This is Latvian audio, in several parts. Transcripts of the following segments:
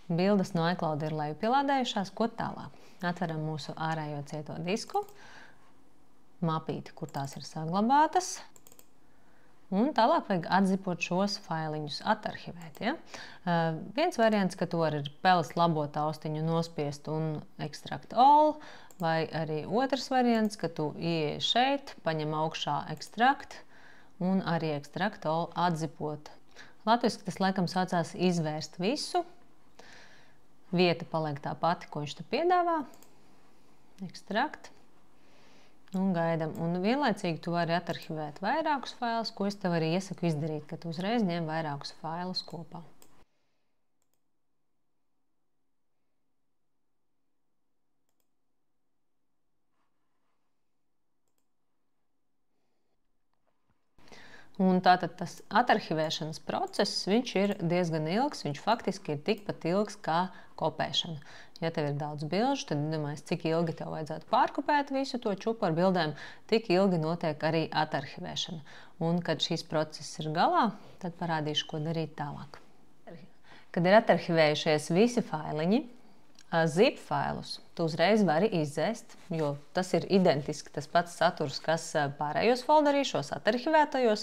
Bildes no iCloud ir lejupielādējušās, ko tālāk? Atveram mūsu ārējo cieto disku, mapīti, kur tās ir saglabātas, un tālāk vajag atzipot šos failiņus, atarhivēt. Ja? Viens variants, ka tu vari ar peles labo taustiņu nospiest un extract all, vai arī otrs variants, ka tu ieej šeit, paņem augšā extract un arī extract all atzipot. Latviski tas laikam saucās izvērst visu. Vieta paliek tā pati, ko viņš te piedāvā. Extract. Un gaidam. Un vienlaicīgi tu vari atarhivēt vairākus failus, ko es tev arī iesaku izdarīt, ka tu uzreiz ņem vairākus failus kopā. Un tātad tas atarhivēšanas process, viņš ir diezgan ilgs, viņš faktiski ir tikpat ilgs kā kopēšana. Ja tev ir daudz bilžu, tad domājies, cik ilgi tev vajadzētu pārkopēt visu to čupu ar bildēm, tik ilgi notiek arī atarhivēšana. Un, kad šīs process ir galā, tad parādīšu, ko darīt tālāk. Kad ir atarhivējušies visi failiņi, zip failus tu uzreiz vari izdzēst, jo tas ir identiski tas pats saturs, kas pārējos folderīšos, atarhivētajos,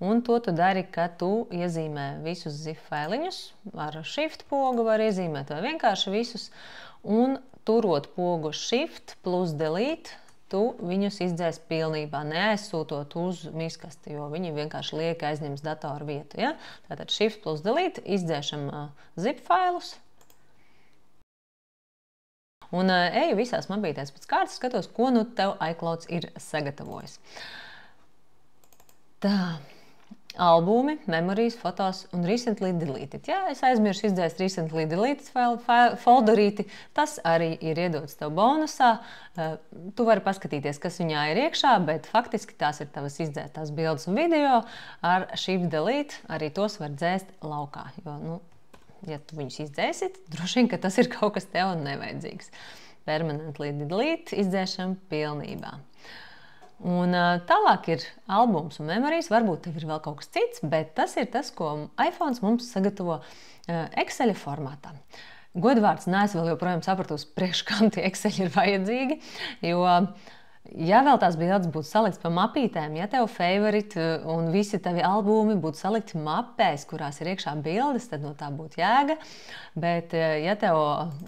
un to tu dari, ka tu iezīmē visus zip failiņus, ar shift pogu var iezīmēt vai vienkārši visus, un turot pogu shift plus delete, tu viņus izdzēs pilnībā, neaizsūtot uz miskasti, jo viņi vienkārši liek aizņems datoru vietu. Ja? Tātad shift plus delete, izdzēšam zip failus, un eju visās mapītēs pēc kārtas, skatos, ko nu tev iCloud ir sagatavojis. Tā, albumi, memories, fotos un recently deleted. Ja es aizmiršu izdzēst recently deleted folderīti, tas arī ir iedots tev bonusā. Tu vari paskatīties, kas viņā ir iekšā, bet faktiski tās ir tavas izdzētās bildes un video. Ar shift delete arī tos var dzēst laukā, jo, ja tu viņus izdzēsit, droši vien, ka tas ir kaut kas tev nevajadzīgs. Permanently delete izdzēšam pilnībā. Un tālāk ir albums un memories, varbūt tev ir vēl kaut kas cits, bet tas ir tas, ko iPhone mums sagatavo Excel formātā. Godvārds, neesmu vēl joprojām sapratusi, priekš kam tie Excel ir vajadzīgi, jo ja vēl tās bildes būtu salikts pa mapītēm, ja tev favorite un visi tavi albumi būtu salikti mapēs, kurās ir iekšā bildes, tad no tā būtu jēga. Bet ja tev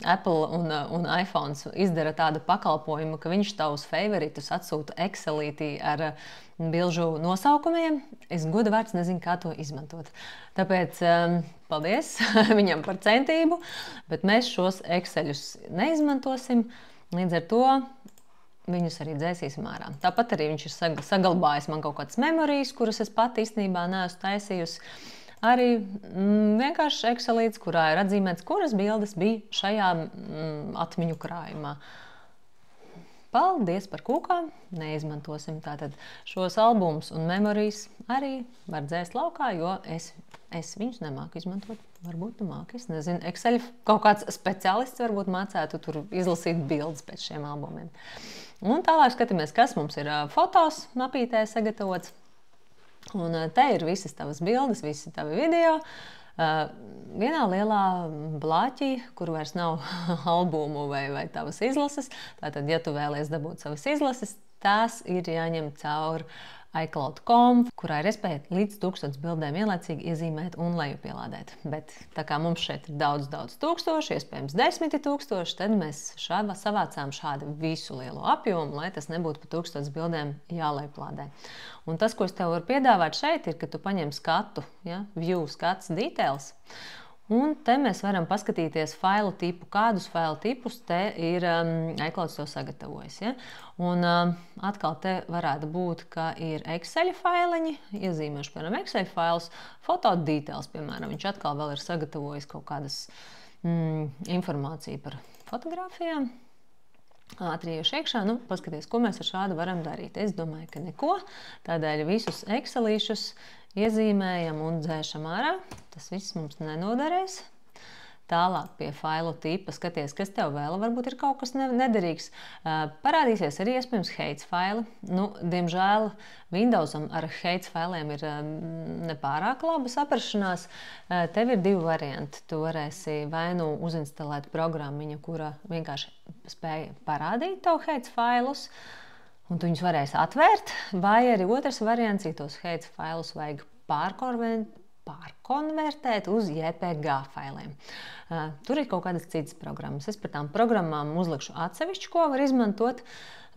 Apple un iPhone izdara tādu pakalpojumu, ka viņš tavus favoritus atsūta Excelītī ar bilžu nosaukumiem, es goda vārds nezinu, kā to izmantot. Tāpēc paldies viņam par centību, bet mēs šos Exceļus neizmantosim. Līdz ar to viņus arī dzēsīsim ārā. Tāpat arī viņš ir saglabājis man kaut kādas memorijas, kuras es pati īstenībā neesmu taisījusi. Arī vienkārši Excelīts, kurā ir atzīmēts, kuras bildes bija šajā atmiņu krājumā. Paldies par kūkām, neizmantosim tātad šos albumus un memorijas arī var dzēst laukā, jo es viņus nemāku izmantot. Varbūt tu māki, es nezinu, Excel kaut kāds speciālists varbūt mācētu tur izlasīt bildes pēc šiem albumiem. Un tālāk skatāmies, kas mums ir fotos mapītē sagatavots. Un te ir visas tavas bildes, visi tavi video. Vienā lielā blāķī, kur vairs nav albumu vai tavas izlases. Tātad, ja tu vēlies dabūt savas izlases, tās ir jāņem caur iCloud.com, kurā ir iespēja līdz 1000 bildēm vienlaicīgi iezīmēt un lejupielādēt. Bet tā kā mums šeit ir daudz tūkstoši, iespējams 10 000, tad mēs savācām šādu visu lielo apjomu, lai tas nebūtu pa 1000 bildēm jālejupielādē. Un tas, ko es tev varu piedāvāt šeit, ir, ka tu paņem skatu, ja, view skats details, un te mēs varam paskatīties failu tipu, kādus failu tipus te ir iCloud to sagatavojis. Ja? Un atkal te varētu būt, ka ir Excel failiņi, iezīmēšu, piemēram, Excel failus, foto details, piemēram, viņš atkal vēl ir sagatavojis kaut kādas informāciju par fotogrāfijām. Ātri iešu iekšā, paskaties, ko mēs ar šādu varam darīt. Es domāju, ka neko, tādēļ visus Excelīšus iezīmējam un dzēšam ārā. Tas viss mums nenoderēs. Tālāk pie failu tipa skaties, kas tev vēl varbūt ir kaut kas nederīgs. Parādīsies arī iespējams Heights faili. Diemžēl Windowsam ar Heights failiem ir nepārāk laba saprašanās. Tev ir divi varianti. Tu varēsi vai nu uzinstalēt programmiņu, kura vienkārši spēja parādīt tev Heights failus, un tu viņus varēsi atvērt, vai arī otrs variants, ja tos Heights failus vajag pārkonvertēt uz JPG failiem. Tur ir kaut kādas citas programmas. Es par tām programmām uzlikšu atsevišķu, ko var izmantot,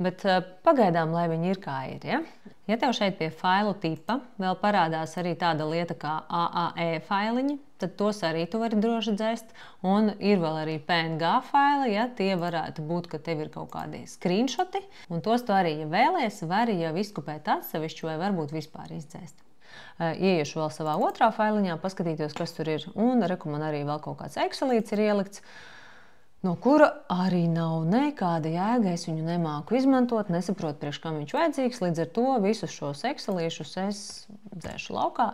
bet pagaidām, lai viņi ir kā ir. Ja tev šeit pie failu tipa vēl parādās arī tāda lieta kā AAE failiņi, tad tos arī tu vari droši dzēst. Un ir vēl arī PNG faili, ja tie varētu būt, ka tev ir kaut kādi screenshoti, un tos tu arī, ja vēlies, vari jau izkopēt atsevišķu vai varbūt vispār izdzēst. Ieiešu vēl savā otrā failiņā, paskatītos, kas tur ir, un man arī vēl kaut kāds Excelīts ir ielikts, no kura arī nav nekāda jēga, es viņu nemāku izmantot, nesaprotu, priekš kam viņš vajadzīgs, līdz ar to visus šos Excelīšus es dzēšu laukā.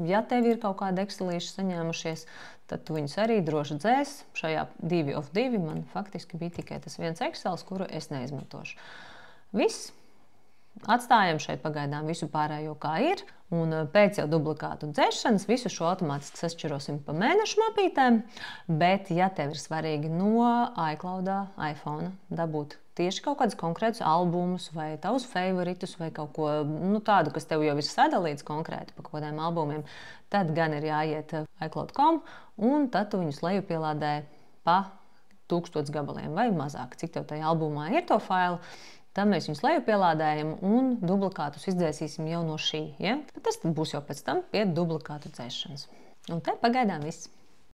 Ja tev ir kaut kādi Excelīši saņēmušies, tad tu viņus arī droši dzēs. Šajā 2 of 2 man faktiski bija tikai tas viens Excels, kuru es neizmantošu. Viss. Atstājam šeit pagaidām visu pārējo kā ir, un pēc jau duplikātu dzēšanas visu šo automātiski sašķirosim pa mēnešu mapītēm, bet ja tev ir svarīgi no iCloudā, iPhone dabūt tieši kaut kādus konkrētus albumus vai tavus favoritus vai kaut ko tādu, kas tev jau ir sadalīts konkrēti pa kādiem albumiem, tad gan ir jāiet iCloud.com, un tad tu viņus lejupielādē pa 1000 gabaliem vai mazāk, cik tev tajā albumā ir to failu. Tad mēs viņus lejupielādējam un duplikātus izdzēsīsim jau no šī. Ja? Tas būs jau pēc tam pie duplikātu dzēšanas. Un te pagaidām viss.